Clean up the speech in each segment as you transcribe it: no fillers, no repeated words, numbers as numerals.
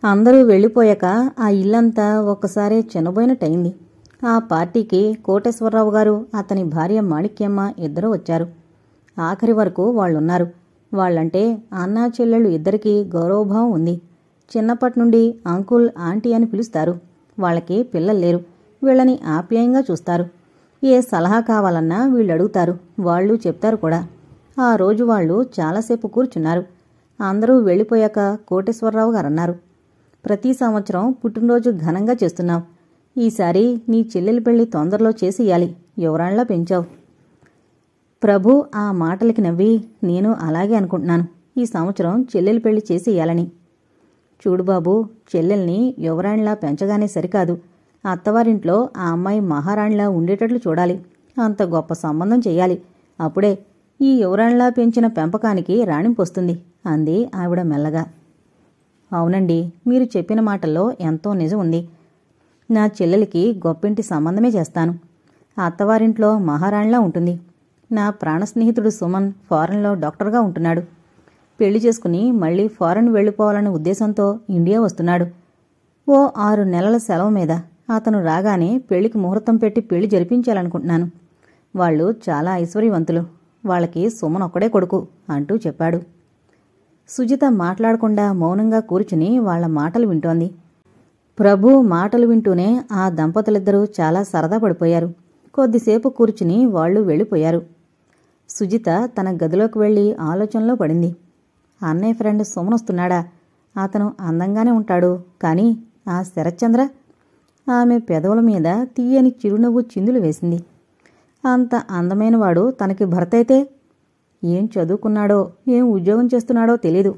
అందరూ వెళ్ళిపోయాక ఆ ఇల్లంతా ఒక్కసారే చిన్నబోయినట్టయింది. ఆ పార్టీకి కోటేశ్వరరావు గారు, అతని భార్య మాణిక్యమ్మ ఇద్దరూ వచ్చారు. ఆఖరి వరకు వాళ్ళున్నారు. వాళ్ళంటే అన్నా చెల్లెళ్ళు ఇద్దరికీ గౌరవభావం ఉంది. చిన్నప్పటి నుండి అంకుల్, ఆంటీ అని పిలుస్తారు. వాళ్ళకి పిల్లలు లేరు. వీళ్ళని ఆప్యాయంగా చూస్తారు. ఏ సలహా కావాలన్నా వీళ్ళు అడుగుతారు. వాళ్ళు చెప్తారు కూడా. ఆ రోజు వాళ్ళు చాలాసేపు కూర్చున్నారు. అందరూ వెళ్ళిపోయాక కోటేశ్వరరావు గారన్నారు, ప్రతి సంవత్సరం పుట్టినరోజు ఘనంగా చేస్తున్నాం. ఈసారి నీ చెల్లెలి పెళ్లి తొందరలో చేసేయాలి. యువరాణ్లా పెంచావు. ప్రభు ఆ మాటలకి నవ్వి, నేను అలాగే అనుకుంటున్నాను. ఈ సంవత్సరం చెల్లెలి పెళ్లి చేసేయాలని. చూడు బాబు, చెల్లెల్ని యువరాణిలా పెంచగానే సరికాదు. అత్తవారింట్లో ఆ అమ్మాయి మహారాణిలా ఉండేటట్లు చూడాలి. అంత గొప్ప సంబంధం చెయ్యాలి. అప్పుడే ఈ యువరాణిలా పెంచిన పెంపకానికి రాణింపొస్తుంది అంది ఆవిడ మెల్లగా. అవునండి, మీరు చెప్పిన మాటల్లో ఎంతో నిజం ఉంది. నా చెల్లెలికి గొప్పింటి సంబంధమే చేస్తాను. అత్తవారింట్లో మహారాణిలా ఉంటుంది. నా ప్రాణ స్నేహితుడు సుమన్ ఫారెన్లో డాక్టర్గా ఉంటున్నాడు. పెళ్లి చేసుకుని మళ్లీ ఫారెన్ వెళ్ళిపోవాలనే ఉద్దేశంతో ఇండియా వస్తున్నాడు. ఓ 6 నెలల సెలవు మీద. అతను రాగానే పెళ్లికి ముహూర్తం పెట్టి పెళ్లి జరిపించాలనుకుంటున్నాను. వాళ్ళు చాలా ఐశ్వర్యవంతులు. వాళ్ళకి సుమన్ ఒక్కడే కొడుకు అంటూ చెప్పాడు. సుజిత మాట్లాడకుండా మౌనంగా కూర్చుని వాళ్ల మాటలు వింటోంది. ప్రభు మాటలు వింటూనే ఆ దంపతులిద్దరూ చాలా సరదా పడిపోయారు. కొద్దిసేపు కూర్చుని వాళ్లు వెళ్ళిపోయారు. సుజిత తన గదిలోకి వెళ్లి ఆలోచనలో పడింది. అన్నయ్య ఫ్రెండ్ సుమనొస్తున్నాడా? అతను అందంగానే ఉంటాడు. కానీ ఆ శరత్చంద్ర? ఆమె పెదవుల మీద తీయని చిరునవ్వు చిందులు వేసింది. అంత అందమైనవాడు తనకి భర్త అయితే? ఏం చదువుకున్నాడో, ఏం ఉద్యోగం చేస్తున్నాడో తెలీదు.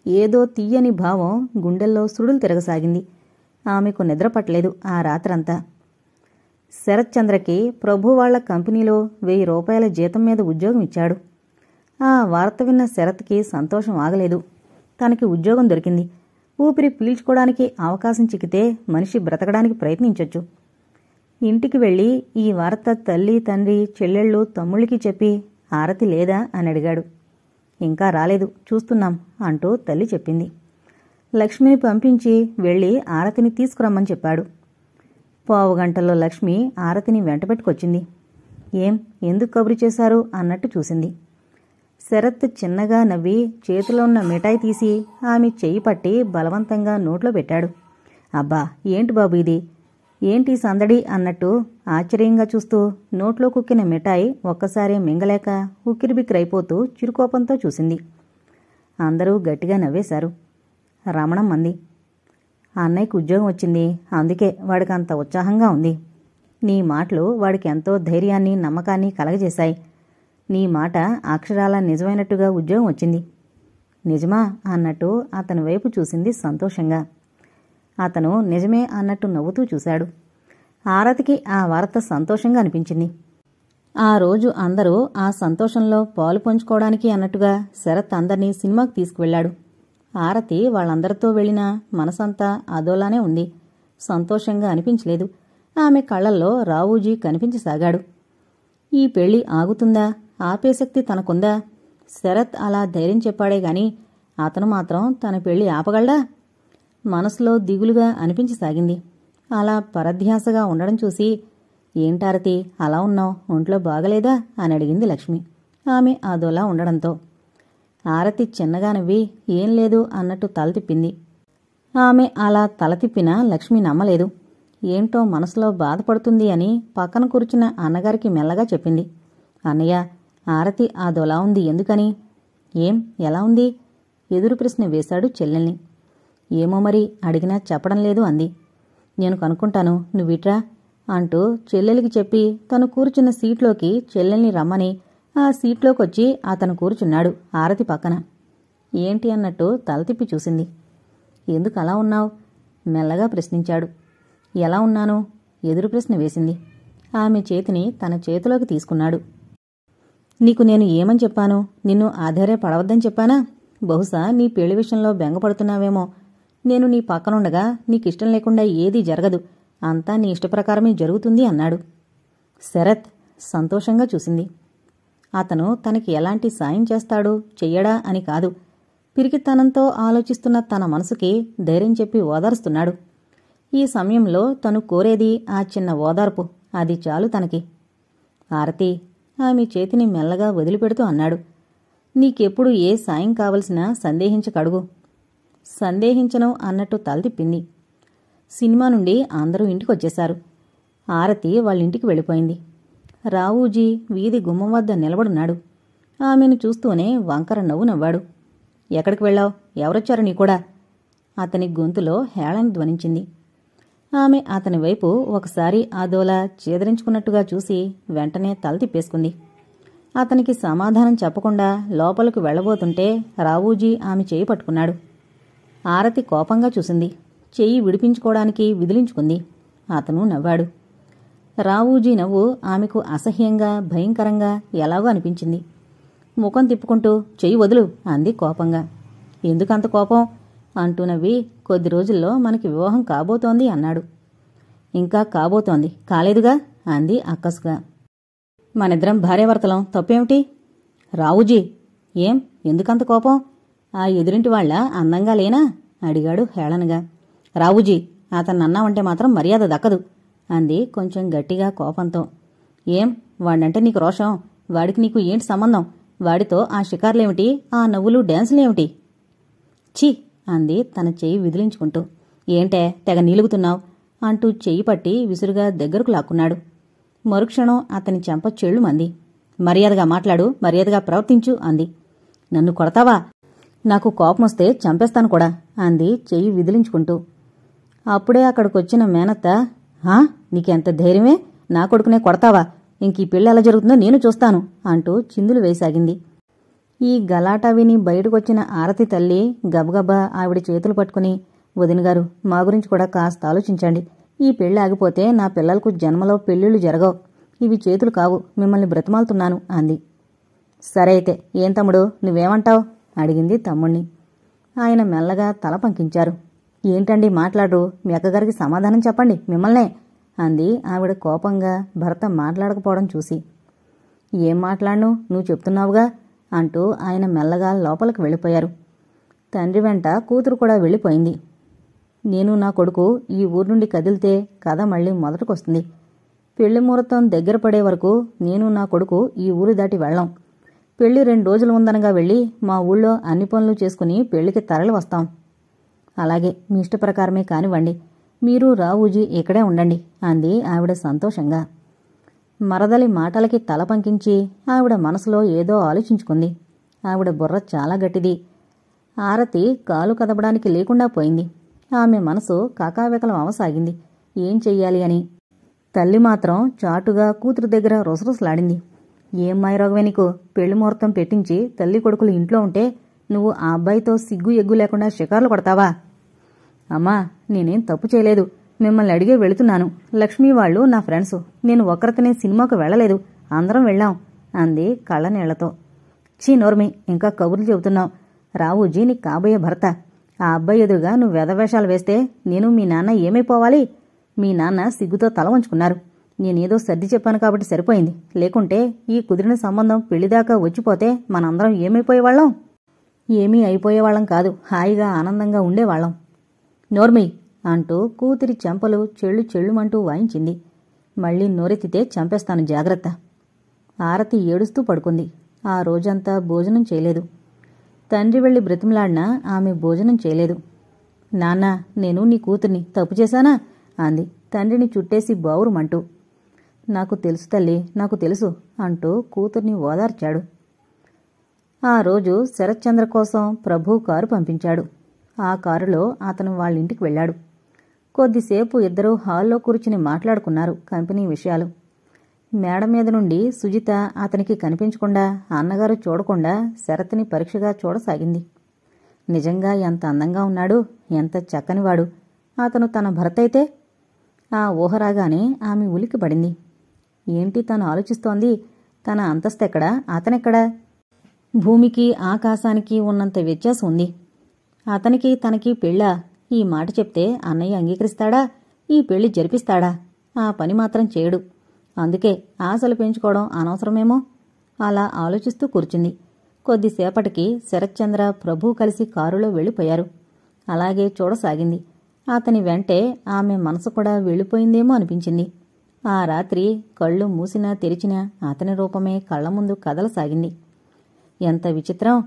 ఏదో తీయని భావం గుండెల్లో సుడులు తిరగసాగింది. ఆమెకు నిద్రపట్టలేదు ఆ రాత్రంతా. శరత్చంద్రకి ప్రభు వాళ్ల కంపెనీలో 1000 రూపాయల జీతం మీద ఉద్యోగం ఇచ్చాడు. ఆ వార్త విన్న శరత్కి సంతోషం ఆగలేదు. తనకి ఉద్యోగం దొరికింది. ఊపిరి పీల్చుకోవడానికి అవకాశం చిక్కితే మనిషి బ్రతకడానికి ప్రయత్నించొచ్చు. ఇంటికి వెళ్ళి ఈ వార్త తల్లి, తండ్రి, చెల్లెళ్ళు, తమ్ముళ్ళకి చెప్పి ఆరతి లేదా అని అడిగాడు. ఇంకా రాలేదు, చూస్తున్నాం అంటూ తల్లి చెప్పింది. లక్ష్మిని పంపించి వెళ్ళి ఆరతిని తీసుకురమ్మని చెప్పాడు. 15 గంటల్లో లక్ష్మి ఆరతిని వెంటబెట్టుకొచ్చింది. ఏం, ఎందుకు కబురు చేశారు అన్నట్టు చూసింది. శరత్ చిన్నగా నవ్వి చేతిలో ఉన్న మిఠాయి తీసి ఆమె చెయ్యి పట్టి బలవంతంగా నోట్లో పెట్టాడు. అబ్బా, ఏంటి బాబు ఇది? ఏంటి సందడి అన్నట్టు ఆశ్చర్యంగా చూస్తూ నోట్లో కుక్కిన మిఠాయి ఒక్కసారి మింగలేక ఉక్కిరిబిక్కిరైపోతూ చిరుకోపంతో చూసింది. అందరూ గట్టిగా నవ్వేశారు. రమణం అంది, అన్నయ్యకు ఉద్యోగం వచ్చింది, అందుకే వాడికంత ఉత్సాహంగా ఉంది. నీ మాటలు వాడికి ఎంతో ధైర్యాన్ని, నమ్మకాన్ని కలగజేశాయి. నీ మాట అక్షరాల నిజమైనట్టుగా ఉద్యోగం వచ్చింది. నిజమా అన్నట్టు అతని వైపు చూసింది సంతోషంగా. అతను నిజమే అన్నట్టు నవ్వుతూ చూశాడు. ఆరతికి ఆ వార్త సంతోషంగా అనిపించింది. ఆ రోజు అందరూ ఆ సంతోషంలో పాలు పంచుకోవడానికి అన్నట్టుగా శరత్ అందర్నీ సినిమాకు తీసుకువెళ్లాడు. ఆరతి వాళ్ళందరితో వెళ్లినా మనసంతా అదోలానే ఉంది. సంతోషంగా అనిపించలేదు. ఆమె కళ్లల్లో రావూజీ కనిపించసాగాడు. ఈ పెళ్లి ఆగుతుందా? ఆపేశక్తి తనకుందా? శరత్ అలా ధైర్యం చెప్పాడే గాని అతను మాత్రం తన పెళ్లి ఆపగలడా? మనసులో దిగులుగా అనిపించసాగింది. అలా పరధ్యాసగా ఉండడం చూసి, ఏంటారతి అలా ఉన్నావు, ఒంట్లో బాగలేదా అని అడిగింది లక్ష్మి. ఆమె అదోలా ఉండడంతో ఆరతి చిన్నగా నవ్వి ఏం లేదు అన్నట్టు తల తిప్పింది. ఆమె అలా తల తిప్పినా లక్ష్మి నమ్మలేదు. ఏంటో మనసులో బాధపడుతుంది అని పక్కన కూర్చున్న అన్నగారికి మెల్లగా చెప్పింది. అన్నయ్య, ఆరతి అదోలా ఉంది ఎందుకని? ఏం, ఎలా ఉంది? ఎదురు ప్రశ్న వేశాడు చెల్లెల్ని. ఏమో మరి, అడిగినా చెప్పడం లేదు అంది. నేను కనుక్కుంటాను, నువ్విట్రా అంటూ చెల్లెలికి చెప్పి తను కూర్చున్న సీట్లోకి చెల్లెల్ని రమ్మని ఆ సీట్లోకొచ్చి అతను కూర్చున్నాడు ఆరతి పక్కన. ఏంటి అన్నట్టు తల తిప్పి చూసింది. ఎందుకు అలా ఉన్నావు? మెల్లగా ప్రశ్నించాడు. ఎలా ఉన్నాను? ఎదురు ప్రశ్న వేసింది. ఆమె చేతిని తన చేతిలోకి తీసుకున్నాడు. నీకు నేను ఏమని చెప్పాను? నిన్ను ఆధారపడవద్దని చెప్పానా? బహుశా నీ పెళ్లి విషయంలో బెంగపడుతున్నావేమో. నేను నీ పక్కనుండగా నీకిష్టం లేకుండా ఏదీ జరగదు, అంతా నీ ఇష్టప్రకారమే జరుగుతుంది అన్నాడు. శరత్ సంతోషంగా చూసింది. అతను తనకి ఎలాంటి సాయం చేస్తాడు, చెయ్యడా అని కాదు, పిరికితనంతో ఆలోచిస్తున్న తన మనసుకి ధైర్యం చెప్పి ఓదారుస్తున్నాడు. ఈ సమయంలో తను కోరేది ఆ చిన్న ఓదార్పు. అది చాలు తనకి. ఆరతి ఆమె చేతిని మెల్లగా వదిలిపెడుతూ అన్నాడు. నీకెప్పుడు ఏ సాయం కావలసినా సందేహించకడుగు. సందేహించను అన్నట్టు తల తిప్పింది. సినిమా నుండి అందరూ ఇంటికొచ్చేశారు. ఆరతి వాళ్ళింటికి వెళ్ళిపోయింది. రావూజీ వీధి గుమ్మం వద్ద నిలబడున్నాడు. ఆమెను చూస్తూనే వంకర నవ్వు నవ్వాడు. ఎక్కడికి వెళ్ళావు? ఎవరొచ్చారు నీ కూడా? అతని గొంతులో హేళన ధ్వనించింది. ఆమె అతని వైపు ఒకసారి అదోలా చేదరించుకున్నట్టుగా చూసి వెంటనే తల తిప్పేసుకుంది. అతనికి సమాధానం చెప్పకుండా లోపలకు వెళ్లబోతుంటే రావూజీ ఆమె చేయి పట్టుకున్నాడు. ఆరతి కోపంగా చూసింది. చెయ్యి విడిపించుకోవడానికి విదిలించుకుంది. అతను నవ్వాడు. రావూజీ నవ్వు ఆమెకు అసహ్యంగా భయంకరంగా ఎలాగో అనిపించింది. ముఖం తిప్పుకుంటూ చెయ్యి వదులు అంది కోపంగా. ఎందుకంత కోపం అంటూ నవ్వి, కొద్ది రోజుల్లో మనకి వివాహం కాబోతోంది అన్నాడు. ఇంకా కాబోతోంది, కాలేదుగా అంది అక్కసుగా. మనిద్దరం భార్యాభర్తలం, తప్పేమిటి? రావూజీ ఏం, ఎందుకంత కోపం? ఆ ఎదురింటి వాళ్ళ అందంగా లేనా అడిగాడు హేళనగా. రావూజీ అతన్నన్నావంటే మాత్రం మర్యాద దక్కదు అంది కొంచెం గట్టిగా కోపంతో. ఏం, వాడంటే నీకు రోషం? వాడికి నీకు ఏంటి సంబంధం? వాడితో ఆ షికార్లేమిటి, ఆ నవ్వులు డాన్సులేమిటి? ఛీ అంది తన చెయ్యి విదిలించుకుంటూ. ఏంటే తెగ నీలుగుతున్నావు అంటూ చెయ్యి పట్టి విసురుగా దగ్గరకు లాక్కున్నాడు. మరుక్షణం అతని చెంప చెళ్ళుమంది. మర్యాదగా మాట్లాడు, మర్యాదగా ప్రవర్తించు అంది. నన్ను కొడతావా? నాకు కోపమొస్తే చంపేస్తాను కూడా అంది చెయ్యి విదిలించుకుంటూ. అప్పుడే అక్కడికొచ్చిన మేనత్త, నీకెంత ధైర్యమే, నా కొడుకునే కొడతావా? ఇంకీ పెళ్ళి ఎలా జరుగుతుందో నేను చూస్తాను అంటూ చిందులు వేసాగింది. ఈ గలాటా విని బయటకొచ్చిన ఆరతి తల్లి గబగబా ఆవిడ చేతులు పట్టుకుని, వదినగారు మా గురించి కూడా కాస్త ఆలోచించండి. ఈ పెళ్లి ఆగిపోతే నా పిల్లలకు జన్మలో పెళ్లిళ్లు జరగవు. ఇవి చేతులు కావు, మిమ్మల్ని బ్రతిమాలుతున్నాను అంది. సరే అయితే ఏం తమ్ముడు, నువ్వేమంటావు అడిగింది తమ్ముణ్ణి. ఆయన మెల్లగా తల పంకించారు. ఏంటండి మాట్లాడరు? మీ అక్కగారికి సమాధానం చెప్పండి, మిమ్మల్నే అంది ఆవిడ కోపంగా భర్త మాట్లాడకపోవడం చూసి. ఏం మాట్లాడను, నువ్వు చెప్తున్నావుగా అంటూ ఆయన మెల్లగా లోపలికి వెళ్ళిపోయారు. తండ్రి వెంట కూతురు కూడా వెళ్ళిపోయింది. నేను నా కొడుకు ఈ ఊరు నుండి కదిలితే కథ మళ్ళీ మొదటికొస్తుంది. పెళ్లి ముహూర్తం దగ్గర పడే వరకు నేను నా కొడుకు ఈ ఊరు దాటి వెళ్ళాం. పెళ్లి 2 రోజులు ఉందనగా వెళ్ళి మా ఊళ్ళో అన్ని పనులు చేసుకుని పెళ్లికి తరలి వస్తాం. అలాగే మీ ఇష్టప్రకారమే కానివ్వండి, మీరు రావూజీ ఇక్కడే ఉండండి అంది ఆవిడ సంతోషంగా. మరదలి మాటలకి తల పంకించి ఆవిడ మనసులో ఏదో ఆలోచించుకుంది. ఆవిడ బుర్ర చాలా గట్టిది. ఆరతి కాలు కదపడానికి లేకుండా పోయింది. ఆమె మనసు కాకావికలం అవసాగింది. ఏం చెయ్యాలి అని. తల్లి మాత్రం చాటుగా కూతురు దగ్గర రుసరుసలాడింది. ఏం మాయరోగమే నీకు? పెళ్లి ముహూర్తం పెట్టించి తల్లి కొడుకులు ఇంట్లో ఉంటే నువ్వు ఆ అబ్బాయితో సిగ్గు ఎగ్గు లేకుండా షికార్లు కొడతావా? అమ్మా, నేనేం తప్పు చేయలేదు. మిమ్మల్ని అడిగే వెళుతున్నాను. లక్ష్మీ వాళ్ళు నా ఫ్రెండ్స్. నేను ఒక్కరితోనే సినిమాకు వెళ్లలేదు, అందరం వెళ్ళాం అంది కళ్ళనీళ్లతో. చీ నోర్మి, ఇంకా కబుర్లు చెబుతున్నావు. రావూజీ నీకు కాబోయే భర్త. ఆ అబ్బాయి ఎదురుగా నువ్వు వెధవేషాలు వేస్తే నేను మీ నాన్న ఏమైపోవాలి? మీ నాన్న సిగ్గుతో తల వంచుకున్నారు. నేనేదో సర్ది చెప్పాను కాబట్టి సరిపోయింది. లేకుంటే ఈ కుదిరిన సంబంధం పెళ్లిదాకా వచ్చిపోతే మనందరం ఏమైపోయేవాళ్ళం? ఏమీ అయిపోయేవాళ్లం కాదు, హాయిగా ఆనందంగా ఉండేవాళ్లం. నోర్మి అంటూ కూతురి చెంపలు చెళ్ళు చెళ్ళుమంటూ వాయించింది. మళ్లీ నోరెత్తితే చంపేస్తాను, జాగ్రత్త. ఆరతి ఏడుస్తూ పడుకుంది. ఆ రోజంతా భోజనం చేయలేదు. తండ్రి వెళ్లి బ్రతిమలాడినా ఆమె భోజనం చేయలేదు. నాన్నా, నేను నీ కూతుర్ని తప్పు చేశానా అంది తండ్రిని చుట్టేసి బావురుమంటూ. నాకు తెలుసు తల్లి, నాకు తెలుసు అంటూ కూతుర్ని ఓదార్చాడు. ఆ రోజు శరత్చంద్ర కోసం ప్రభు కారు పంపించాడు. ఆ కారులో అతను వాళ్ళింటికి వెళ్ళాడు. కొద్దిసేపు ఇద్దరూ హాల్లో కూర్చుని మాట్లాడుకున్నారు కంపెనీ విషయాలు. మేడ మీద నుండి సుజిత అతనికి కనిపించకుండా, అన్నగారు చూడకుండా శరత్ని పరీక్షగా చూడసాగింది. నిజంగా ఎంత అందంగా ఉన్నాడు, ఎంత చక్కనివాడు. అతను తన భర్త అయితే? ఆ ఊహరాగానే ఆమె ఉలిక్కిపడింది. ఏంటి తను ఆలోచిస్తోంది? తన అంతస్తెక్కడా, అతనెక్కడా? భూమికి ఆకాశానికి ఉన్నంత వ్యత్యాసం ఉంది. అతనికి తనకి పెళ్ళా? ఈ మాట చెప్తే అన్నయ్య అంగీకరిస్తాడా? ఈ పెళ్లి జరిపిస్తాడా? ఆ పని మాత్రం చేయడు. అందుకే ఆశలు పెంచుకోవడం అనవసరమేమో. అలా ఆలోచిస్తూ కూర్చుంది. కొద్దిసేపటికి శరత్చంద్ర ప్రభు కలిసి కారులో వెళ్ళిపోయారు. అలాగే చూడసాగింది. అతని వెంటే ఆమె మనసు కూడా వెళ్ళిపోయిందేమో అనిపించింది. ఆ రాత్రి కళ్ళు మూసినా తెరిచినా అతని రూపమే కళ్ల ముందు కదలసాగింది. ఎంత విచిత్రం!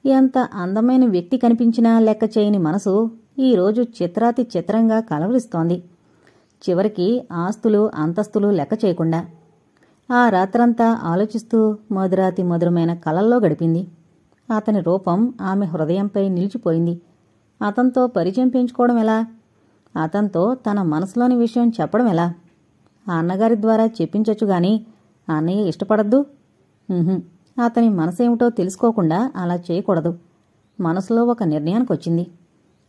ఎంత అందమైన వ్యక్తి కనిపించినా లెక్క చేయని మనసు ఈరోజు చిత్రాతి చిత్రంగా కలవరిస్తోంది. చివరికి ఆస్తులు అంతస్తులు లెక్క చేయకుండా ఆ రాత్రంతా ఆలోచిస్తూ మధురాతి మధురమైన కలల్లో గడిపింది. అతని రూపం ఆమె హృదయంపై నిలిచిపోయింది. అతనితో పరిచయం పెంచుకోవడం ఎలా? అతనితో తన మనసులోని విషయం చెప్పడం ఎలా? ఆ అన్నగారి ద్వారా చెప్పించొచ్చు గాని అన్నయ్య ఇష్టపడద్దు. అతని మనసేమిటో తెలుసుకోకుండా అలా చేయకూడదు. మనసులో ఒక నిర్ణయానికొచ్చింది.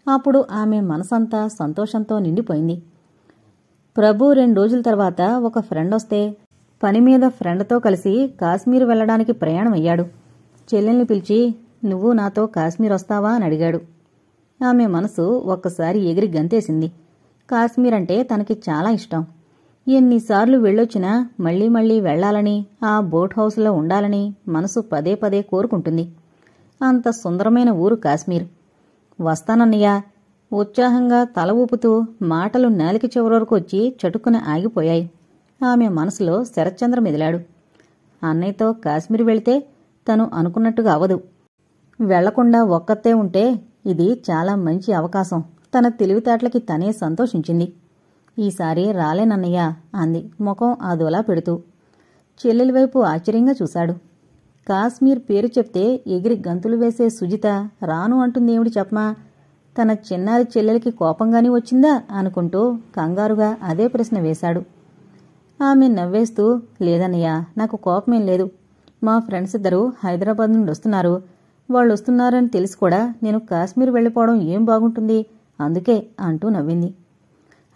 అప్పుడు ఆమె మనసంతా సంతోషంతో నిండిపోయింది. ప్రభు 2 రోజుల తర్వాత ఒక ఫ్రెండ్ వస్తే పనిమీద ఫ్రెండ్తో కలిసి కాశ్మీర్ వెళ్లడానికి ప్రయాణమయ్యాడు. చెల్లెల్ని పిలిచి, నువ్వు నాతో కాశ్మీర్ వస్తావా అని అడిగాడు. ఆమె మనసు ఒక్కసారి ఎగిరి గంతేసింది. కాశ్మీర్ అంటే తనకి చాలా ఇష్టం. ఎన్నిసార్లు వెళ్ళొచ్చినా మళ్లీ మళ్లీ వెళ్లాలని, ఆ బోట్ హౌస్లో ఉండాలని మనసు పదే పదే కోరుకుంటుంది. అంత సుందరమైన ఊరు కాశ్మీర్. వస్తానన్నయ్యా. ఉత్సాహంగా తల ఊపుతూ మాటలు నాలిక చివరి వరకు వచ్చి చటుక్కున ఆగిపోయాయి. ఆమె మనసులో శరత్చంద్ర మెదిలాడు. అన్నయ్యతో కాశ్మీర్ వెళితే తను అనుకున్నట్టుగా అవదు. వెళ్లకుండా ఒక్కతే ఉంటే ఇది చాలా మంచి అవకాశం. తన తెలివితేటలకి తనే సంతోషించింది. ఈసారి రాలేనన్నయ్యా అంది ముఖం అదోలా పెడుతూ. చెల్లెలి వైపు ఆశ్చర్యంగా చూశాడు. కాశ్మీర్ పేరు చెప్తే ఎగిరి గంతులు వేసే సుజిత రాను అంటుందేమిటి చెప్పమా? తన చిన్నారి చెల్లెలికి కోపంగాని వచ్చిందా అనుకుంటూ కంగారుగా అదే ప్రశ్న వేశాడు. ఆమె నవ్వేస్తూ, లేదన్నయ్యా, నాకు కోపమేం లేదు. మా ఫ్రెండ్స్ ఇద్దరు హైదరాబాద్ నుండి వస్తున్నారు. వాళ్ళు వస్తున్నారని తెలిసి కూడా నేను కాశ్మీర్ వెళ్ళిపోవడం ఏం బాగుంటుంది, అందుకే అంటూ నవ్వింది.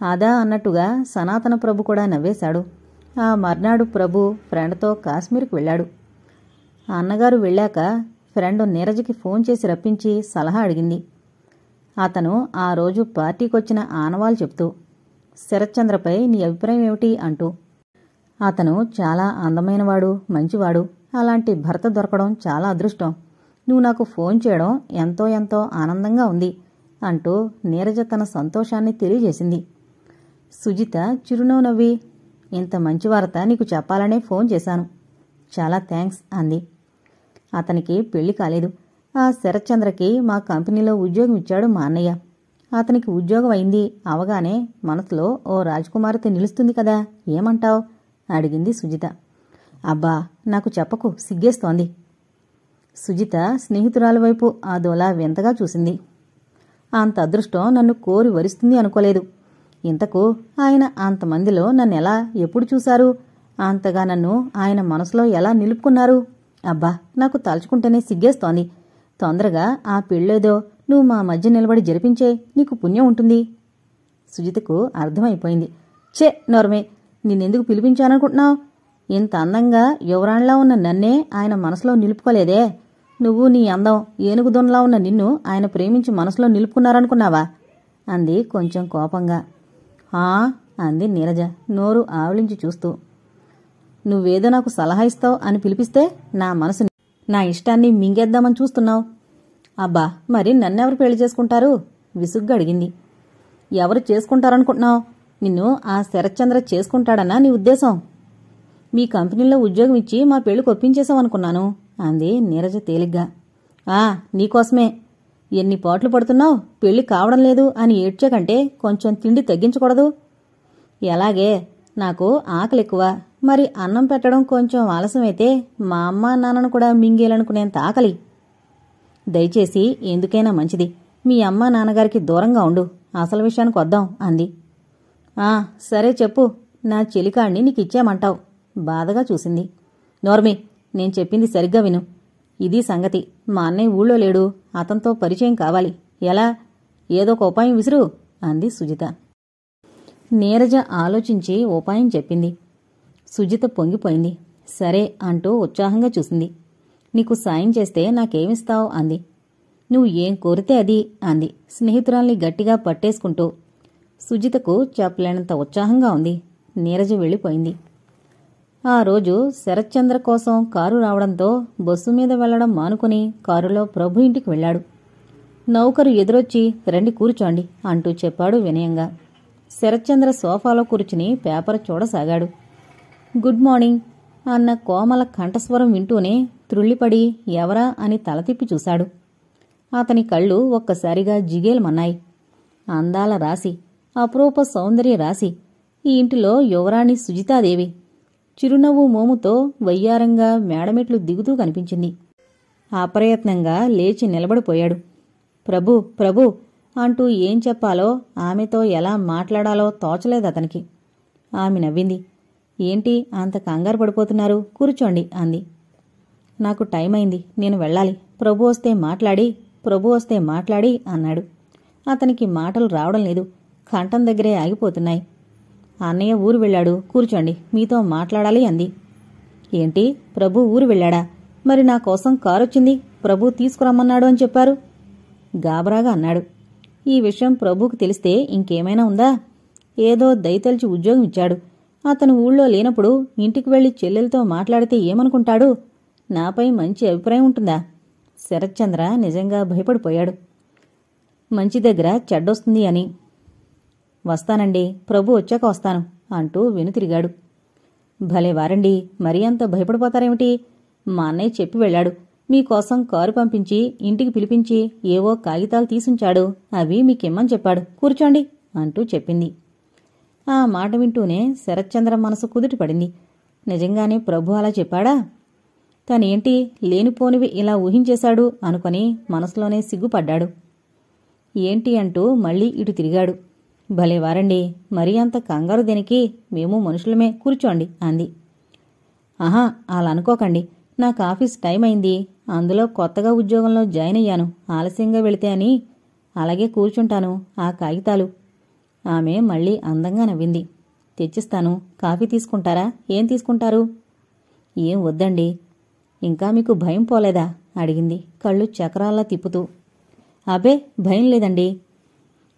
అదా అన్నట్టుగా సనాతన ప్రభు కూడా నవ్వేశాడు. ఆ మర్నాడు ప్రభు ఫ్రెండ్తో కాశ్మీర్కి వెళ్ళాడు. అన్నగారు వెళ్ళాక ఫ్రెండ్ నీరజకి ఫోన్ చేసి రప్పించి సలహా అడిగింది. అతను ఆ రోజు పార్టీకొచ్చిన ఆనవాలు చెప్తూ, శరత్చంద్రపై నీ అభిప్రాయం ఏమిటి అంటూ. అతను చాలా అందమైనవాడు, మంచివాడు. అలాంటి భర్త దొరకడం చాలా అదృష్టం. నువ్వు నాకు ఫోన్ చేయడం ఎంతో ఎంతో ఆనందంగా ఉంది అంటూ నీరజ తన సంతోషాన్ని తెలియజేసింది. సుజిత చిరునవ్వు నవ్వి, ఇంత మంచి వార్త నీకు చెప్పాలనే ఫోన్ చేశాను. చాలా థ్యాంక్స్ అంది. అతనికి పెళ్లి కాలేదు. ఆ శరత్చంద్రకి మా కంపెనీలో ఉద్యోగం ఇచ్చాడు మా అన్నయ్య. అతనికి ఉద్యోగం అయింది అవగానే మనసులో ఓ రాజకుమార్తె నిలుస్తుంది కదా, ఏమంటావ్ అడిగింది సుజిత. అబ్బా, నాకు చెప్పకు, సిగ్గేస్తోంది. సుజిత స్నేహితురాలి వైపు అదోలా వింతగా చూసింది. అంత అదృష్టం నన్ను కోరి వరిస్తుంది అనుకోలేదు. ఇంతకు ఆయన అంతమందిలో నన్నెలా ఎప్పుడు చూశారు? అంతగా నన్ను ఆయన మనసులో ఎలా నిలుపుకున్నారు? అబ్బా, నాకు తలుచుకుంటేనే సిగ్గేస్తోంది. తొందరగా ఆ పెళ్ళేదో నువ్వు మా మధ్య నిలబడి జరిపించే, నీకు పుణ్యం ఉంటుంది. సుజితకు అర్థమైపోయింది. ఛే నోర్మే, నిన్నెందుకు పిలిపించాననుకుంటున్నావు? ఇంత అందంగా యువరాణ్లా ఉన్న నన్నే ఆయన మనసులో నిలుపుకోలేదే. నువ్వు నీ అందం ఏనుగుదొనలా ఉన్న నిన్ను ఆయన ప్రేమించి మనసులో నిలుపుకున్నారనుకున్నావా అంది కొంచెం కోపంగా. ఆ అంది నీరజ నోరు ఆవలించి చూస్తూ. నువ్వేదో నాకు సలహా ఇస్తావు అని పిలిపిస్తే నా మనసు నా ఇష్టాన్ని మింగేద్దామని చూస్తున్నావు. అబ్బా, మరి నన్నెవరు పెళ్లి చేసుకుంటారు? విసుగ్గా అడిగింది. ఎవరు చేసుకుంటారనుకుంటున్నావు? నిన్ను ఆ శరత్చంద్ర చేసుకుంటాడన్నా నీ ఉద్దేశం? మీ కంపెనీలో ఉద్యోగం ఇచ్చి మా పెళ్లికి ఒప్పించేశామనుకున్నాను అంది నీరజ తేలిగ్గా. నీకోసమే. ఎన్ని పాట్లు పడుతున్నావు, పెళ్లి కావడం లేదు అని ఏడ్చే కంటే కొంచెం తిండి తగ్గించకూడదు? ఎలాగే, నాకు ఆకలి ఎక్కువ. మరి అన్నం పెట్టడం కొంచెం ఆలస్యమైతే మా అమ్మ నాన్నను కూడా మింగేలనుకునేంత ఆకలి. దయచేసి ఎందుకైనా మంచిది మీ అమ్మ నాన్నగారికి దూరంగా ఉండు, అసలు విషయానికి వద్దాం అంది. సరే చెప్పు, నా చెలికాడిని నీకిచ్చేమంటావు బాధగా చూసింది. నోర్మి, నేను చెప్పింది సరిగ్గా విను. ఇది సంగతి. మా అన్నయ్య ఊళ్ళో లేడు, అతనితో పరిచయం కావాలి. ఎలా? ఏదో ఒక ఉపాయం విసురు అంది సుజిత. నీరజ ఆలోచించి ఉపాయం చెప్పింది. సుజిత పొంగిపోయింది. సరే అంటూ ఉత్సాహంగా చూసింది. నీకు సాయం చేస్తే నాకేమిస్తావు అంది. నువ్వు ఏం కోరితే అది అంది స్నేహితురాల్ని గట్టిగా పట్టేసుకుంటూ. సుజితకు చెప్పలేనంత ఉత్సాహంగా ఉంది. నీరజ వెళ్ళిపోయింది. ఆ రోజు శరత్చంద్ర కోసం కారు రావడంతో బస్సు మీద వెళ్లడం మానుకుని కారులో ప్రభు ఇంటికి వెళ్ళాడు. నౌకరు ఎదురొచ్చి రండి కూర్చోండి అంటూ చెప్పాడు వినయంగా. శరత్చంద్ర సోఫాలో కూర్చుని పేపర్ చూడసాగాడు. గుడ్ మార్నింగ్ అన్న కోమల కంఠస్వరం వింటూనే త్రుళ్ళిపడి ఎవరా అని తల తిప్పి చూశాడు. అతని కళ్ళు ఒక్కసారిగా జిగేలమన్నాయి. అందాల రాశి, అపురూప సౌందర్య రాశి, ఈ ఇంటిలో యువరాణి సుజితాదేవి చిరునవ్వు మోముతో వయ్యారంగా మేడమెట్లు దిగుతూ కనిపించింది. అప్రయత్నంగా లేచి నిలబడిపోయాడు. ప్రభు ప్రభు అంటూ ఏం చెప్పాలో, ఆమెతో ఎలా మాట్లాడాలో తోచలేదతనికి. ఆమె నవ్వింది. ఏంటి అంత కంగారు పడిపోతున్నారు, కూర్చోండి అంది. నాకు టైం అయింది, నేను వెళ్ళాలి, ప్రభు వస్తే మాట్లాడి అన్నాడు. అతనికి మాటలు రావడం లేదు, కంఠం దగ్గరే ఆగిపోతున్నాయి. అన్నయ్య ఊరు వెళ్ళాడు, కూర్చోండి, మీతో మాట్లాడాలి అంది. ఏంటి ప్రభు ఊరు వెళ్ళాడా? మరి నా కోసం కారొచ్చింది, ప్రభు తీసుకురమ్మన్నాడు అని చెప్పారు గాబరాగా అన్నాడు. ఈ విషయం ప్రభుకు తెలిస్తే ఇంకేమైనా ఉందా? ఏదో దయతలిచి ఉద్యోగం ఇచ్చాడు. అతను ఊళ్ళో లేనప్పుడు ఇంటికి వెళ్లి చెల్లెలతో మాట్లాడితే ఏమనుకుంటాడు? నాపై మంచి అభిప్రాయం ఉంటుందా? శరత్చంద్ర నిజంగా భయపడిపోయాడు. మంచి దగ్గర చెడ్డొస్తుంది అని. వస్తానండి, ప్రభు వచ్చాక వస్తాను అంటూ వెనుతిరిగాడు. భలే వారండి, మరీ అంత భయపడిపోతారేమిటి? మా అన్నయ్య చెప్పి వెళ్ళాడు, మీకోసం కారు పంపించి ఇంటికి పిలిపించి ఏవో కాగితాలు తీసుంచాడు, అవి మీకిమ్మని చెప్పాడు, కూర్చోండి అంటూ చెప్పింది. ఆ మాట వింటూనే శరత్చంద్ర మనసు కుదుటపడింది. నిజంగానే ప్రభు అలా చెప్పాడా? తనేంటి లేనిపోనివి ఇలా ఊహించేశాడు అనుకొని మనసులోనే సిగ్గుపడ్డాడు. ఏంటి అంటూ మళ్లీ ఇటు తిరిగాడు. భలేవారండి, మరీ అంత కంగారు దేనికి, మేము మనుషులమే, కూర్చోండి అంది. ఆహా అలా అనుకోకండి, నాకు ఆఫీస్ టైం అయింది, అందులో కొత్తగా ఉద్యోగంలో జాయిన్ అయ్యాను, ఆలస్యంగా వెళితే అని. అలాగే కూర్చుంటాను, ఆ కాగితాలు. ఆమె మళ్లీ అందంగా నవ్వింది. తెచ్చిస్తాను, కాఫీ తీసుకుంటారా? ఏం తీసుకుంటారు? ఏం వద్దండి. ఇంకా మీకు భయం పోలేదా అడిగింది కళ్ళు చక్రాల్లా తిప్పుతూ. అబే భయం లేదండి.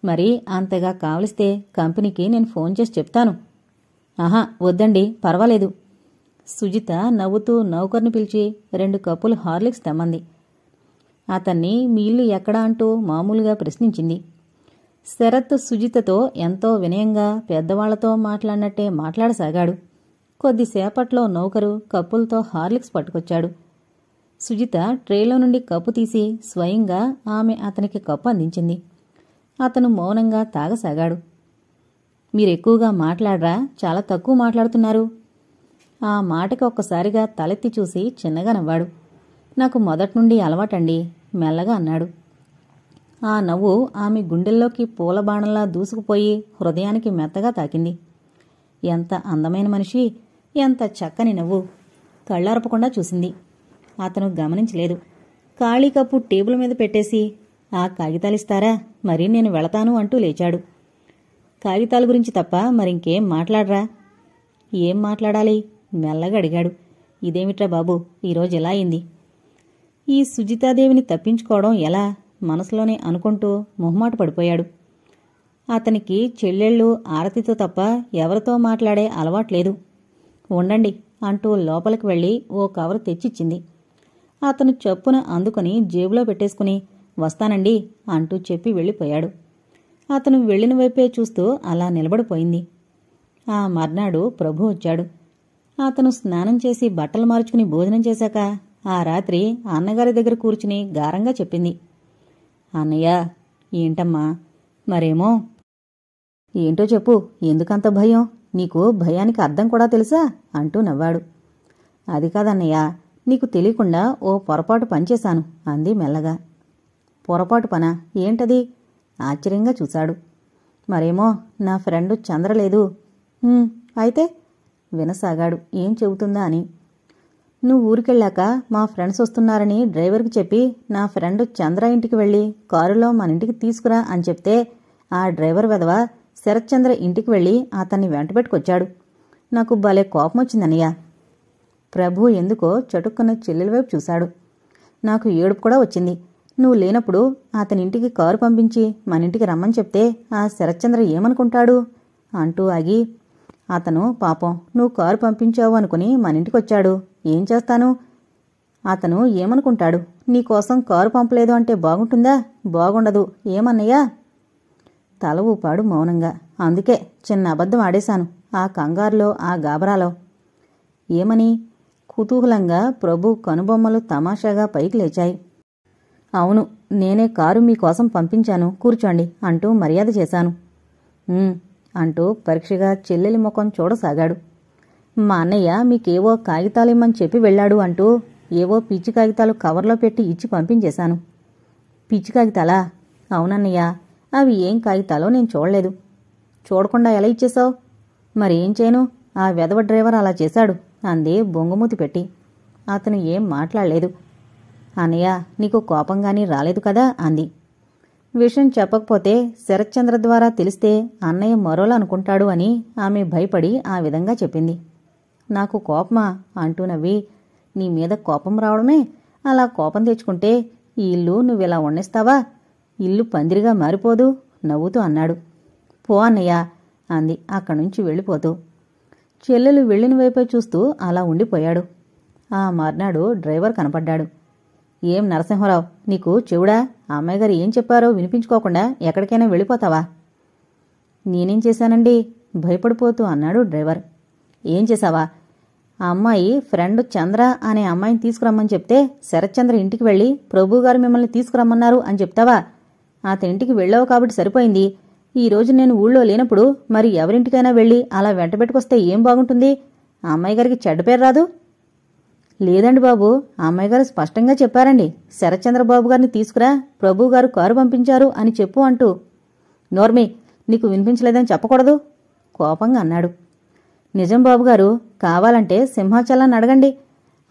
మరి అంతగా కావలిస్తే కంపెనీకి నేను ఫోన్ చేసి చెప్తాను. ఆహా వద్దండి, పర్వాలేదు. సుజిత నవ్వుతూ నౌకర్ని పిలిచి 2 కప్పులు హార్లిక్స్ తెమ్మంది. అతన్ని మీ ఇల్లు ఎక్కడా అంటూ మామూలుగా ప్రశ్నించింది. శరత్ సుజితతో ఎంతో వినయంగా పెద్దవాళ్లతో మాట్లాడినట్టే మాట్లాడసాగాడు. కొద్దిసేపట్లో నౌకరు కప్పులతో హార్లిక్స్ పట్టుకొచ్చాడు. సుజిత ట్రేలో నుండి కప్పు తీసి స్వయంగా ఆమె అతనికి కప్పు అందించింది. అతను మౌనంగా తాగసాగాడు. మీరెక్కువగా మాట్లాడరా, చాలా తక్కువ మాట్లాడుతున్నారు. ఆ మాటకి ఒక్కసారిగా తలెత్తి చూసి చిన్నగా నవ్వాడు. నాకు మొదట్నుండి అలవాటండి మెల్లగా అన్నాడు. ఆ నవ్వు ఆమె గుండెల్లోకి పూలబాణంలా దూసుకుపోయి హృదయానికి మెత్తగా తాకింది. ఎంత అందమైన మనిషి, ఎంత చక్కని నవ్వు. కళ్ళార్పకుండా చూసింది. అతను గమనించలేదు. ఖాళీ కప్పు టేబుల్ మీద పెట్టేసి, ఆ కాగితాలిస్తారా, మరి నేను వెళతాను అంటూ లేచాడు. కాగితాల గురించి తప్ప మరింకేం మాట్లాడరా? ఏం మాట్లాడాలి మెల్లగా అడిగాడు. ఇదేమిట్రా బాబు, ఈరోజు ఎలా అయింది? ఈ సుజితాదేవిని తప్పించుకోవడం ఎలా మనసులోనే అనుకుంటూ మొహమాట పడిపోయాడు. అతనికి చెల్లెళ్ళు ఆరతితో తప్ప ఎవరితో మాట్లాడే అలవాట్లేదు. ఉండండి అంటూ లోపలికి వెళ్లి ఓ కవరు తెచ్చిచ్చింది. అతను చప్పున అందుకుని జేబులో పెట్టేసుకుని వస్తానండి అంటూ చెప్పి వెళ్ళిపోయాడు. అతను వెళ్లిన వైపే చూస్తూ అలా నిలబడిపోయింది. ఆ మర్నాడు ప్రభు వచ్చాడు. అతను స్నానం చేసి బట్టలు మార్చుకుని భోజనం చేశాక ఆ రాత్రి అన్నగారి దగ్గర కూర్చుని గారంగా చెప్పింది. అన్నయ్య. ఏంటమ్మా? మరేమో. ఏంటో చెప్పు, ఎందుకంత భయం? నీకు భయానికి అర్థం కూడా తెలుసా అంటూ నవ్వాడు. అది కాదన్నయ్య, నీకు తెలియకుండా ఓ పొరపాటు పనిచేశాను అంది మెల్లగా. పొరపాటు పనా? ఏంటది? ఆశ్చర్యంగా చూశాడు. మరేమో, నా ఫ్రెండు చంద్రలేదు. అయితే వినసాగాడు ఏం చెబుతుందా అని. నువ్వు ఊరికెళ్ళాక మా ఫ్రెండ్స్ వస్తున్నారని డ్రైవర్కి చెప్పి నా ఫ్రెండ్ చంద్ర ఇంటికి వెళ్ళి కారులో మన ఇంటికి తీసుకురా అని చెప్తే ఆ డ్రైవర్ వెధవ శరత్చంద్ర ఇంటికి వెళ్ళి అతన్ని వెంటబెట్టుకొచ్చాడు. నాకు భలే కోపం వచ్చిందన్నయ్య. ప్రభు ఎందుకో చటుక్కున్న చెల్లెల వైపు చూశాడు. నాకు ఏడుపు కూడా వచ్చింది. నువ్వు లేనప్పుడు అతనింటికి కారు పంపించి మన ఇంటికి రమ్మని చెప్తే ఆ శరత్చంద్ర ఏమనుకుంటాడు అంటూ ఆగి, అతను పాపం నువ్వు కారు పంపించావు అనుకుని మనింటికొచ్చాడు. ఏం చేస్తాను? అతను ఏమనుకుంటాడు? నీకోసం కారు పంపలేదు అంటే బాగుంటుందా? బాగుండదు. ఏమన్నయ్యా? తల ఊపాడు మౌనంగా. అందుకే చిన్న అబద్ధం ఆడేశాను, ఆ కంగారులో, ఆ గాబరాలో. ఏమని? కుతూహలంగా ప్రభు కనుబొమ్మలు తమాషాగా పైకి లేచాయి. అవును, నేనే కారు మీకోసం పంపించాను, కూర్చోండి అంటూ మర్యాద చేశాను. అంటూ పరీక్షగా చెల్లెలి ముఖం చూడసాగాడు. మా అన్నయ్య మీకేవో కాగితాలిమ్మని చెప్పి వెళ్ళాడు అంటూ ఏవో పిచ్చి కాగితాలు కవర్లో పెట్టి ఇచ్చి పంపించేశాను. పిచ్చి కాగితాలా? అవునన్నయ్య. అవి ఏం కాగితాలో నేను చూడలేదు. చూడకుండా ఎలా ఇచ్చేశావు? మరేం చేయను, ఆ వెధవ డ్రైవర్ అలా చేశాడు అంది బొంగుమూతి పెట్టి. అతను ఏం మాట్లాడలేదు. అన్నయ్య, నీకు కోపంగాని రాలేదు కదా అంది. విషయం చెప్పకపోతే శరత్చంద్ర ద్వారా తెలిస్తే అన్నయ్య మరోలా అనుకుంటాడు అని ఆమె భయపడి ఆ విధంగా చెప్పింది. నాకు కోపమా అంటూ నవ్వి, నీ మీద కోపం రావడమే. అలా కోపం తెచ్చుకుంటే ఈ ఇల్లు నువ్విలా వండిస్తావా? ఇల్లు పందిరిగా మారిపోదు నవ్వుతూ అన్నాడు. పో అన్నయ్య అంది అక్కడ్నుంచి వెళ్ళిపోతూ. చెల్లెలు వెళ్ళిన వైపే చూస్తూ అలా ఉండిపోయాడు. ఆ మర్నాడు డ్రైవర్ కనపడ్డాడు. ఏం నరసింహరావు, నీకు చెవుడా? అమ్మాయిగారు ఏం చెప్పారో వినిపించుకోకుండా ఎక్కడికైనా వెళ్ళిపోతావా? నేనేం చేశానండి? భయపడిపోతూ అన్నాడు డ్రైవర్. ఏం చేశావా? ఆ అమ్మాయి ఫ్రెండ్ చంద్ర అనే అమ్మాయిని తీసుకురమ్మని చెప్తే శరత్చంద్ర ఇంటికి వెళ్ళి ప్రభుగారు మిమ్మల్ని తీసుకురమ్మన్నారు అని చెప్తావా? అతనింటికి వెళ్ళావు కాబట్టి సరిపోయింది. ఈ రోజు నేను ఊళ్ళో లేనప్పుడు మరి ఎవరింటికైనా వెళ్ళి అలా వెంటబెట్టుకొస్తే ఏం బాగుంటుంది? ఆ అమ్మాయి గారికి చెడ్డ పేరు రాదు? లేదండి బాబు, ఆ అమ్మాయి గారు స్పష్టంగా చెప్పారండి, శరత్చంద్రబాబు గారిని తీసుకురా, ప్రభుగారు కారు పంపించారు అని చెప్పు అంటూ. నోర్మి, నీకు వినిపించలేదని చెప్పకూడదు కోపంగా అన్నాడు. నిజం బాబుగారు, కావాలంటే సింహాచలాన్ని అడగండి.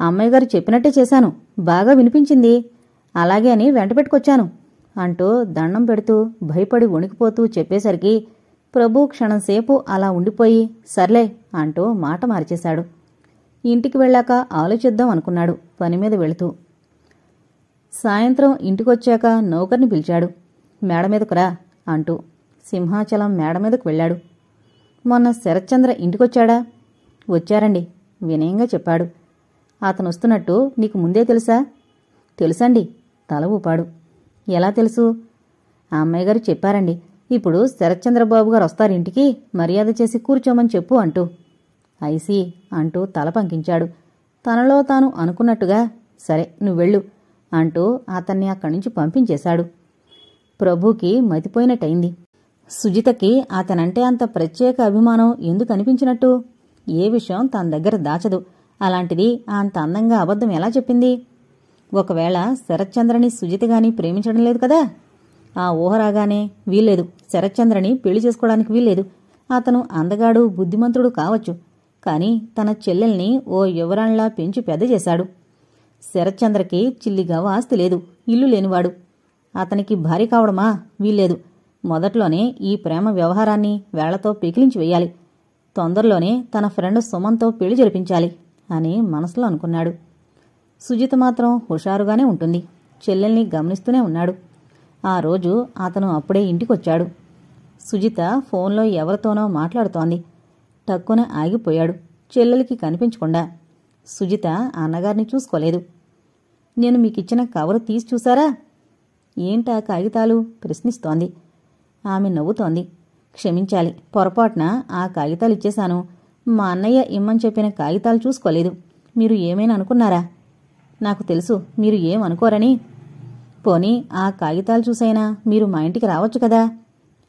ఆ అమ్మాయి గారు చెప్పినట్టే చేశాను, బాగా వినిపించింది, అలాగే అని వెంటబెట్టుకొచ్చాను అంటూ దండం పెడుతూ భయపడి వణికిపోతూ చెప్పేసరికి ప్రభు క్షణంసేపు అలా ఉండిపోయి సర్లే అంటూ మాట మార్చేశాడు. ఇంటికి వెళ్ళాక ఆలోచిద్దాం అనుకున్నాడు పనిమీద వెళుతూ. సాయంత్రం ఇంటికొచ్చాక నౌకర్ని పిలిచాడు. మేడమీదకురా అంటూ. సింహాచలం మేడమీదకు వెళ్ళాడు. మొన్న శరత్చంద్ర ఇంటికొచ్చాడా? వచ్చారండి వినయంగా చెప్పాడు. అతను వస్తున్నట్టు నీకు ముందే తెలుసా? తెలుసండి తల ఊపాడు. ఎలా తెలుసు? ఆ అమ్మాయి గారు చెప్పారండి. ఇప్పుడు శరత్చంద్రబాబు గారు వస్తారు ఇంటికి, మర్యాద చేసి కూర్చోమని చెప్పు అంటూ. ఐసీ అంటూ తల పంకించాడు. తనలో తాను అనుకున్నట్టుగా సరే నువ్వెళ్ళు అంటూ అతన్ని అక్కడి నుంచి పంపించేశాడు. ప్రభుకి మతిపోయినట్టయింది. సుజితకి అతనంటే అంత ప్రత్యేక అభిమానం ఎందుకు అనిపించినట్టు? ఏ విషయం తన దగ్గర దాచదు. అలాంటిది అంత అందంగా అబద్ధం ఎలా చెప్పింది? ఒకవేళ శరత్చంద్రని సుజితగాని ప్రేమించడం లేదు కదా? ఆ ఊహ రాగానే వీల్లేదు, శరత్చంద్రని పెళ్లి చేసుకోవడానికి వీల్లేదు. అతను అందగాడు, బుద్ధిమంతుడు కావచ్చు, కాని తన చెల్లెల్ని ఓ యువరాణ్లా పెంచి పెద్ద చేశాడు. శరత్చంద్రకి చిల్లిగవ్వ ఆస్తి లేదు, ఇల్లు లేనివాడు. అతనికి భార్య కావడమా? వీల్లేదు. మొదట్లోనే ఈ ప్రేమ వ్యవహారాన్ని వేళ్లతో పెకిలించి వెయ్యాలి. తొందరలోనే తన ఫ్రెండ్ సుమన్తో పెళ్లి జరిపించాలి అని మనసులో అనుకున్నాడు. సుజిత మాత్రం హుషారుగానే ఉంటుంది. చెల్లెల్ని గమనిస్తూనే ఉన్నాడు. ఆ రోజు అతను అప్పుడే ఇంటికొచ్చాడు. సుజిత ఫోన్లో ఎవరితోనో మాట్లాడుతోంది. టక్కున ఆగిపోయాడు, చెల్లెలికి కనిపించకుండా. సుజిత అన్నగారిని చూసుకోలేదు. నేను మీకిచ్చిన కవరు తీసి చూసారా? ఏంటా కాగితాలు? ప్రశ్నిస్తోంది. ఆమె నవ్వుతోంది. క్షమించాలి, పొరపాటున ఆ కాగితాలు ఇచ్చేశాను. మా అన్నయ్య ఇమ్మని చెప్పిన కాగితాలు చూసుకోలేదు. మీరు ఏమైనా అనుకున్నారా? నాకు తెలుసు మీరు ఏమనుకోరని. పోనీ ఆ కాగితాలు చూసైనా మీరు మా ఇంటికి రావచ్చు కదా?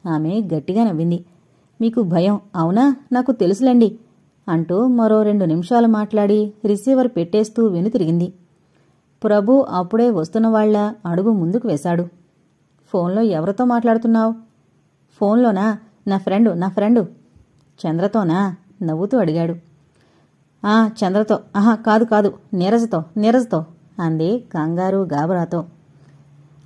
ఆమె గట్టిగా నవ్వింది. మీకు భయం అవునా? నాకు తెలుసులేండి అంటూ మరో 2 నిమిషాలు మాట్లాడి రిసీవర్ పెట్టేస్తూ వెనుతిరిగింది. ప్రభు అప్పుడే వస్తున్నవాళ్ల అడుగు ముందుకు వేశాడు. ఫోన్లో ఎవరితో మాట్లాడుతున్నావు? ఫోన్లోనా? నా ఫ్రెండు. చంద్రతోనా? నవ్వుతూ అడిగాడు. చంద్రతో. కాదు, నీరజతో అంది కంగారు గాబరాతో.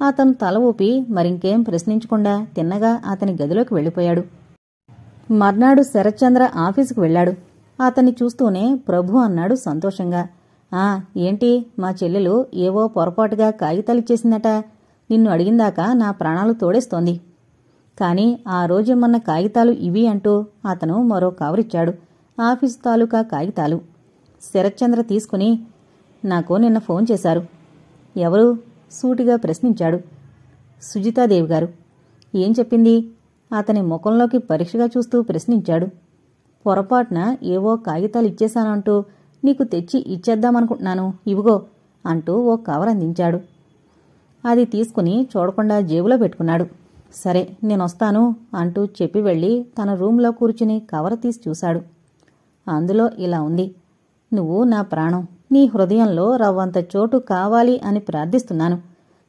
అతను తల ఊపి మరింకేం ప్రశ్నించకుండా తిన్నగా అతని గదిలోకి వెళ్ళిపోయాడు. మర్నాడు శరత్చంద్ర ఆఫీసుకు వెళ్ళాడు. అతన్ని చూస్తూనే ప్రభు అన్నాడు సంతోషంగా. ఏంటి, మా చెల్లెలు ఏవో పొరపాటుగా కాగితాలిచ్చేసిందట. నిన్ను అడిగిందాకా నా ప్రాణాలు తోడేస్తోంది. కాని ఆ రోజేమన్న కాగితాలు ఇవి అంటూ అతను మరో కవరిచ్చాడు. ఆఫీసు తాలూకా కాగితాలు. శరత్చంద్ర తీసుకుని, నాకు నిన్న ఫోన్ చేశారు. ఎవరు? సూటిగా ప్రశ్నించాడు. సుజితాదేవి గారు. ఏం చెప్పింది? అతని ముఖంలోకి పరీక్షగా చూస్తూ ప్రశ్నించాడు. పొరపాటున ఏవో కాగితాలు ఇచ్చేశానంటూ నీకు తెచ్చి ఇచ్చేద్దామనుకుంటున్నాను, ఇవిగో అంటూ ఓ కవర్ అందించాడు. అది తీసుకుని చూడకుండా జేబులో పెట్టుకున్నాడు. సరే, నేనొస్తాను అంటూ చెప్పి వెళ్ళి తన రూంలో కూర్చుని కవర్ తీసి చూశాడు. అందులో ఇలా ఉంది. నువ్వు నా ప్రాణం, నీ హృదయంలో రవ్వంత చోటు కావాలి అని ప్రార్థిస్తున్నాను.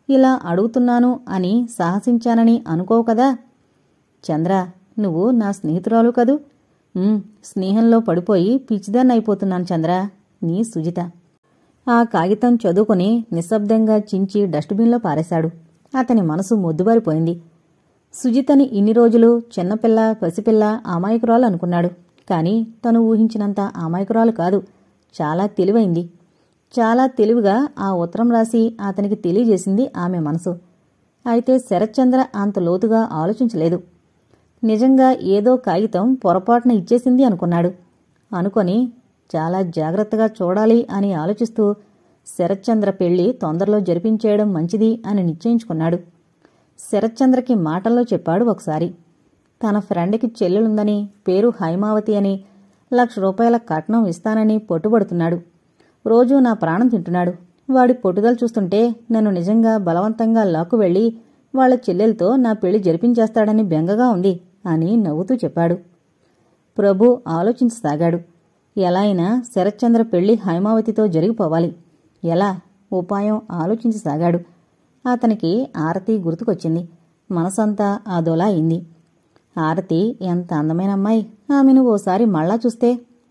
ఇలా అడుగుతున్నాను అని సాహసించానని అనుకోవు కదా? చంద్ర, నువ్వు నా స్నేహితురాలు కదూ? స్నేహంలో పడిపోయి పిచ్చిదాన్నైపోతున్నాను చంద్ర. నీ సుజిత. ఆ కాగితం చదువుకుని నిశ్శబ్దంగా చించి డస్ట్బిన్లో పారేశాడు. అతని మనసు మొద్దుబారిపోయింది. సుజితని ఇన్ని రోజులు చిన్నపిల్ల, పసిపిల్ల, అమాయకురాలు అనుకున్నాడు. కాని తను ఊహించినంత అమాయకురాలు కాదు. చాలా తెలివైంది. చాలా తెలివిగా ఆ ఉత్తరం రాసి అతనికి తెలియజేసింది ఆమె మనసు. అయితే శరత్చంద్ర అంత లోతుగా ఆలోచించలేదు. నిజంగా ఏదో కాగితం పొరపాటున ఇచ్చేసింది అనుకున్నాడు. అనుకొని చాలా జాగ్రత్తగా చూడాలి అని ఆలోచిస్తూ శరత్చంద్ర పెళ్లి తొందరలో జరిపించేయడం మంచిది అని నిశ్చయించుకున్నాడు. శరత్చంద్రకి మాటల్లో చెప్పాడు ఒకసారి. తన ఫ్రెండ్కి చెల్లెలుందని, పేరు హైమావతి అని, ₹1,00,000 కట్నం ఇస్తానని పట్టుబడుతున్నాడు. రోజూ నా ప్రాణం తింటున్నాడు. వాడి పట్టుదల చూస్తుంటే నన్ను నిజంగా బలవంతంగా లాక్కు వెళ్లి వాళ్ల చెల్లెలతో నా పెళ్లి జరిపించేస్తాడని బెంగగా ఉంది అని నవ్వుతూ చెప్పాడు. ప్రభు ఆలోచించసాగాడు. ఎలా అయినా శరత్చంద్ర పెళ్లి హైమావతితో జరిగిపోవాలి. ఎలా? ఉపాయం ఆలోచించసాగాడు. అతనికి ఆరతి గుర్తుకొచ్చింది. మనసంతా అదోలా అయింది. ఆరతి ఎంత అందమైన అమ్మాయి. ఆమెను ఓసారి మళ్ళా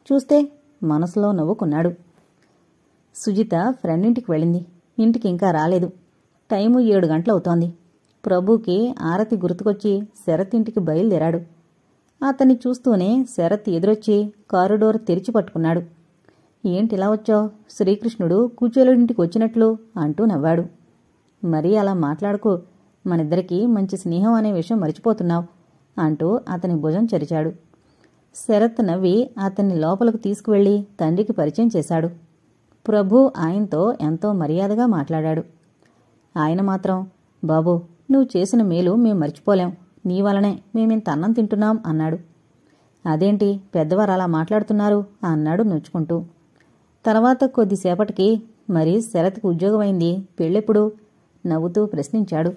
చూస్తే మనసులో నవ్వుకున్నాడు. సుజిత ఫ్రెండ్ ఇంటికి వెళ్ళింది. ఇంటికి ఇంకా రాలేదు. టైము 7 గంటలవుతోంది. ప్రభుకి ఆరతి గుర్తుకొచ్చి శరత్ ఇంటికి బయలుదేరాడు. అతన్ని చూస్తూనే శరత్ ఎదురొచ్చి కారిడోర్ తెరిచి పట్టుకున్నాడు. ఏంటిలా వచ్చావు? శ్రీకృష్ణుడు కూచేలుడింటికి వచ్చినట్లు అంటూ నవ్వాడు. మరీ అలా మాట్లాడుకో, మనిద్దరికీ మంచి స్నేహం అనే విషయం మరిచిపోతున్నావు అంటూ అతని భుజం చరిచాడు. శరత్ నవ్వి అతన్ని లోపలకు తీసుకువెళ్లి తండ్రికి పరిచయం చేశాడు. ప్రభు ఆయనతో ఎంతో మర్యాదగా మాట్లాడాడు. ఆయన మాత్రం, బాబూ, నువ్వు చేసిన మేలు మేం మర్చిపోలేం. నీ వలనే మేమింత అన్నం తింటున్నాం అన్నాడు. అదేంటి పెద్దవారు అలా మాట్లాడుతున్నారు అన్నాడు నొచ్చుకుంటూ. తర్వాత కొద్దిసేపటికి, మరి శరత్కి ఉద్యోగమైంది, పెళ్ళెప్పుడు నవ్వుతూ ప్రశ్నించాడు.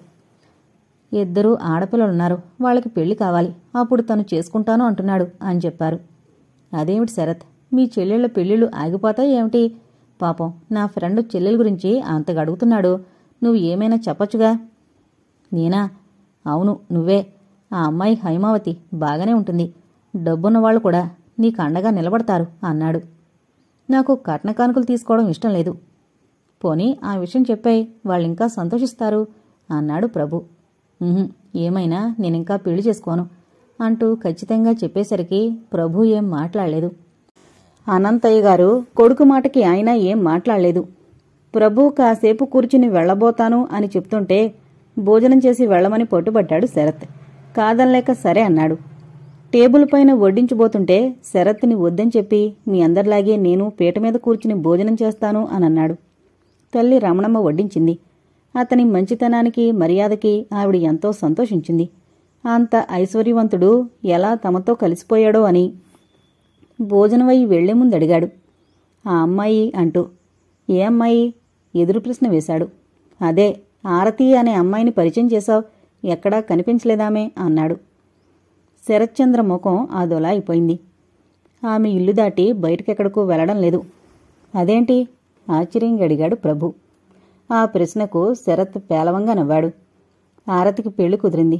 2 ఆడపిల్లలున్నారు, వాళ్ళకి పెళ్లి కావాలి, అప్పుడు తను చేసుకుంటాను అంటున్నాడు అని చెప్పారు. అదేమిటి శరత్, మీ చెల్లెళ్ల పెళ్లిళ్ళు ఆగిపోతాయి ఏమిటి? పాపం నా ఫ్రెండ్ చెల్లెల గురించి అంతగా అడుగుతున్నాడు. నువ్వు ఏమైనా చెప్పొచ్చుగా. నేనా? అవును, నువ్వే. ఆ అమ్మాయి హైమావతి బాగానే ఉంటుంది. డబ్బున్నవాళ్లు కూడా నీకు అండగా నిలబడతారు అన్నాడు. నాకు కట్న కానుకలు తీసుకోవడం ఇష్టం లేదు. పోనీ ఆ విషయం చెప్పాయి, వాళ్ళింకా సంతోషిస్తారు అన్నాడు ప్రభు. ఏమైనా నేనింకా పెళ్లి చేసుకోను అంటూ ఖచ్చితంగా చెప్పేసరికి ప్రభు ఏం మాట్లాడలేదు. అనంతయ్య గారు కొడుకు మాటకి ఆయన ఏం మాట్లాడలేదు. ప్రభు కాసేపు కూర్చుని వెళ్లబోతాను అని చెప్తుంటే భోజనం చేసి వెళ్లమని పట్టుబట్టాడు శరత్. కాదనలేక సరే అన్నాడు. టేబుల్ పైన వడ్డించబోతుంటే శరత్ని వద్దని చెప్పి, మీ అందరిలాగే నేను పీట మీద కూర్చుని భోజనం చేస్తాను అని అన్నాడు. తల్లి రమణమ్మ వడ్డించింది. అతని మంచితనానికి, మర్యాదకి ఆవిడ ఎంతో సంతోషించింది. అంత ఐశ్వర్యవంతుడు ఎలా తమతో కలిసిపోయాడో అని. భోజనమై వెళ్లే ముందు అడిగాడు, ఆ అమ్మాయి అంటూ. ఏ అమ్మాయి? ఎదురు ప్రశ్న వేశాడు. అదే ఆరతి అనే అమ్మాయిని పరిచయం చేశావు, ఎక్కడా కనిపించలేదామే అన్నాడు. శరత్చంద్ర ముఖం అదోలా అయిపోయింది. ఆమె ఇల్లు దాటి బయటకెక్కడకు వెళ్లడం లేదు. అదేంటి? ఆశ్చర్యంగా అడిగాడు ప్రభు. ఆ ప్రశ్నకు శరత్ పేలవంగా నవ్వాడు. ఆరతికి పెళ్లి కుదిరింది.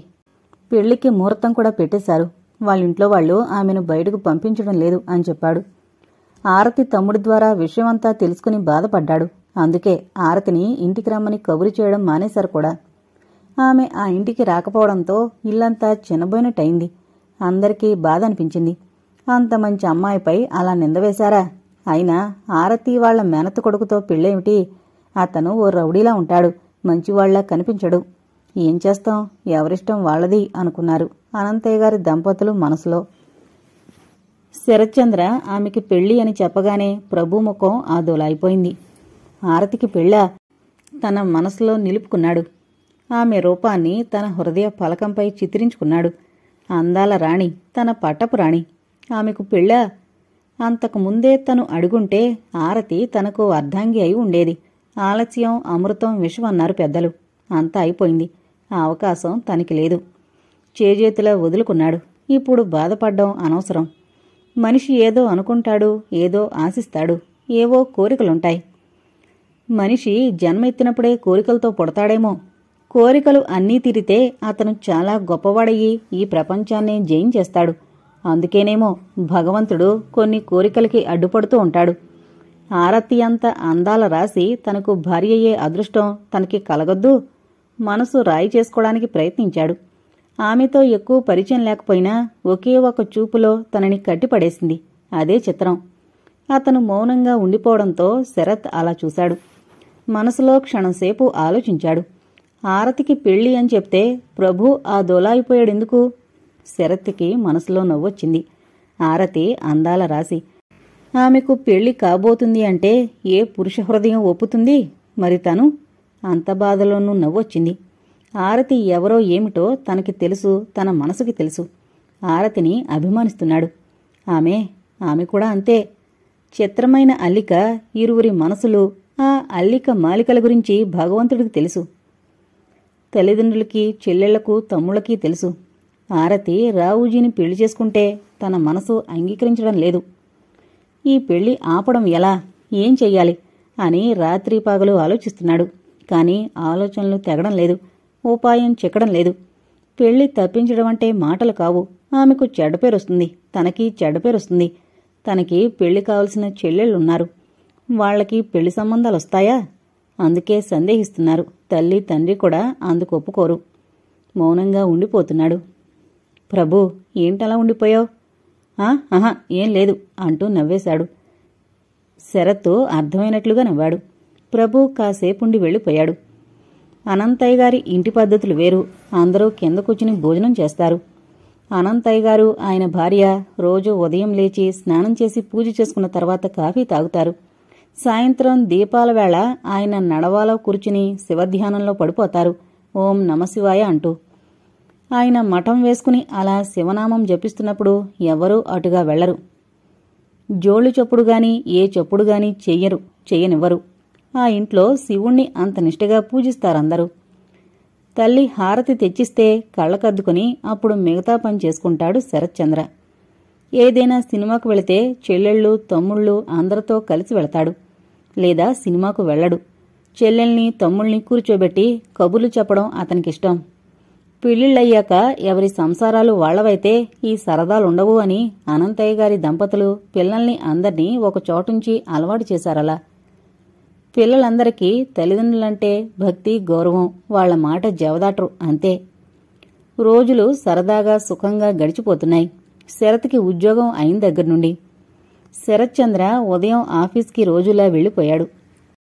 పెళ్లికి ముహూర్తం కూడా పెట్టేశారు. వాళ్ళింట్లో వాళ్ళు ఆమెను బయటకు పంపించడం లేదు అని చెప్పాడు. ఆరతి తమ్ముడి ద్వారా విషయమంతా తెలుసుకుని బాధపడ్డాడు. అందుకే ఆరతిని ఇంటికి రమ్మని కబురు చేయడం మానేశారు కూడా. ఆమె ఆ ఇంటికి రాకపోవడంతో ఇల్లంతా చిన్నబోయినట్టయింది. అందరికీ బాధ అనిపించింది. అంత మంచి అమ్మాయిపై అలా నిందవేశారా? అయినా ఆరతి వాళ్ల మేనత్త కొడుకుతో పెళ్ళేమిటి? అతను ఓ రౌడీలా ఉంటాడు, మంచివాళ్లా కనిపించడు. ఏం చేస్తాం, ఎవరిష్టం వాళ్లది అనుకున్నారు అనంతయ్య గారి దంపతులు మనసులో. శరత్చంద్ర ఆమెకి పెళ్లి అని చెప్పగానే ప్రభు ముఖం ఆదోలాయిపోయింది. ఆరతికి పెళ్ళా? తన మనసులో నిలుపుకున్నాడు. ఆమె రూపాన్ని తన హృదయ ఫలకంపై చిత్రించుకున్నాడు. అందాల రాణి, తన పట్టపు రాణి. ఆమెకు పెళ్ళా? అంతకుముందే తను అడుగుంటే ఆరతి తనకు అర్ధాంగి అయి ఉండేది. ఆలస్యం అమృతం విషం అన్నారు పెద్దలు. అంతా అయిపోయింది. ఆ అవకాశం తనకి లేదు. చేజేతులా వదులుకున్నాడు. ఇప్పుడు బాధపడ్డం అనవసరం. మనిషి ఏదో అనుకుంటాడు, ఏదో ఆశిస్తాడు, ఏవో కోరికలుంటాయి. మనిషి జన్మ ఎత్తినప్పుడే కోరికలతో పుడతాడేమో. కోరికలు అన్నీ తీరితే అతను చాలా గొప్పవాడయ్యి ఈ ప్రపంచాన్నే జయించేస్తాడు. అందుకేనేమో భగవంతుడు కొన్ని కోరికలకి అడ్డుపడుతూ ఉంటాడు. ఆరతి అంత అందాల రాసి తనకు భార్యయ్యే అదృష్టం తనకి కలగొద్దు. మనసు రాయి చేసుకోవడానికి ప్రయత్నించాడు. ఆమెతో ఎక్కువ పరిచయం లేకపోయినా ఒకే ఒక చూపులో తనని కట్టిపడేసింది. అదే చిత్రం. అతను మౌనంగా ఉండిపోవడంతో శరత్ అలా చూశాడు. మనసులో క్షణంసేపు ఆలోచించాడు. ఆరతికి పెళ్లి అని చెప్తే ప్రభు ఆ దోలాయిపోయాడెందుకు? శరత్కి మనసులో నవ్వొచ్చింది. ఆరతి అందాల రాశి. ఆమెకు పెళ్లి కాబోతుంది అంటే ఏ పురుష హృదయం ఒప్పుతుంది? మరి తను? అంత బాధలోనూ నవ్వొచ్చింది. ఆరతి ఎవరో ఏమిటో తనకి తెలుసు, తన మనసుకి తెలుసు. ఆరతిని అభిమానిస్తున్నాడు. ఆమె కూడా అంతే. చిత్రమైన అల్లిక, ఇరువురి మనసులు. ఆ అల్లిక మాలికల గురించి భగవంతుడికి తెలుసు. తల్లిదండ్రులకి, చెల్లెళ్లకు, తమ్ముళ్ళకి తెలుసు. ఆరతి రావుజీని పెళ్లి చేసుకుంటే తన మనసు అంగీకరించడం లేదు. ఈ పెళ్లి ఆపడం ఎలా? ఏం చెయ్యాలి అని రాత్రి పగలు ఆలోచిస్తున్నాడు. కాని ఆలోచనలు తెగడం లేదు. ఉపాయం చిక్కడం లేదు. పెళ్లి తప్పించడం అంటే మాటలు కావు. ఆమెకు చెడ్డపేరొస్తుంది, తనకి చెడ్డపేరొస్తుంది. తనకి పెళ్లి కావలసిన చెల్లెళ్ళున్నారు. వాళ్లకి పెళ్లి సంబంధాలొస్తాయా? అందుకే సందేహిస్తున్నారు. తల్లి తండ్రి కూడా అందుకు ఒప్పుకోరు. మౌనంగా ఉండిపోతున్నాడు. ప్రభూ, ఏంటలా ఉండిపోయావు? ఆహా, ఏం లేదు అంటూ నవ్వేశాడు. శరత్తు అర్థమైనట్లుగా నవ్వాడు. ప్రభు కాసేపుండి వెళ్ళిపోయాడు. అనంతయ్య గారి ఇంటి పద్ధతులు వేరు. అందరూ కింద కూర్చుని భోజనం చేస్తారు. అనంతయ్య గారు, ఆయన భార్య రోజు ఉదయం లేచి స్నానం చేసి పూజ చేసుకున్న తర్వాత కాఫీ తాగుతారు. సాయంత్రం దీపాల వేళ ఆయన నడవాలో కూర్చుని శివధ్యానంలో పడిపోతారు, ఓం నమశివాయ అంటూ. ఆయన మఠం వేసుకుని అలా శివనామం జపిస్తున్నప్పుడు ఎవరూ అటుగా వెళ్లరు. జోళ్లు చప్పుడుగాని ఏ చప్పుడుగాని చెయ్యనివ్వరు. ఆ ఇంట్లో శివుణ్ణి అంత నిష్టగా పూజిస్తారందరూ. తల్లి హారతి తెచ్చిస్తే కళ్ళకద్దుకుని అప్పుడు మిగతా పని చేసుకుంటాడు శరత్చంద్ర. ఏదైనా సినిమాకు వెళితే చెల్లెళ్ళు, తమ్ముళ్ళు అందరితో కలిసి వెళతాడు. లేదా సినిమాకు వెళ్లడు. చెల్లెల్ని, తమ్ముళ్ని కూర్చోబెట్టి కబుర్లు చెప్పడం అతనికిష్టం. పెళ్లిళ్లయ్యాక ఎవరి సంసారాలు వాళ్లవైతే ఈ సరదాలుండవు అని అనంతయ్య గారి దంపతులు పిల్లల్ని అందర్నీ ఒక చోటుంచి అలవాటు చేశారలా. పిల్లలందరికీ తల్లిదండ్రులంటే భక్తి, గౌరవం. వాళ్ల మాట జవదాటరు, అంతే. రోజులు సరదాగా సుఖంగా గడిచిపోతున్నాయి. శరత్కి ఉద్యోగం అయిన దగ్గర్నుండి. శరత్చంద్ర ఉదయం ఆఫీస్కి రోజులా వెళ్ళిపోయాడు.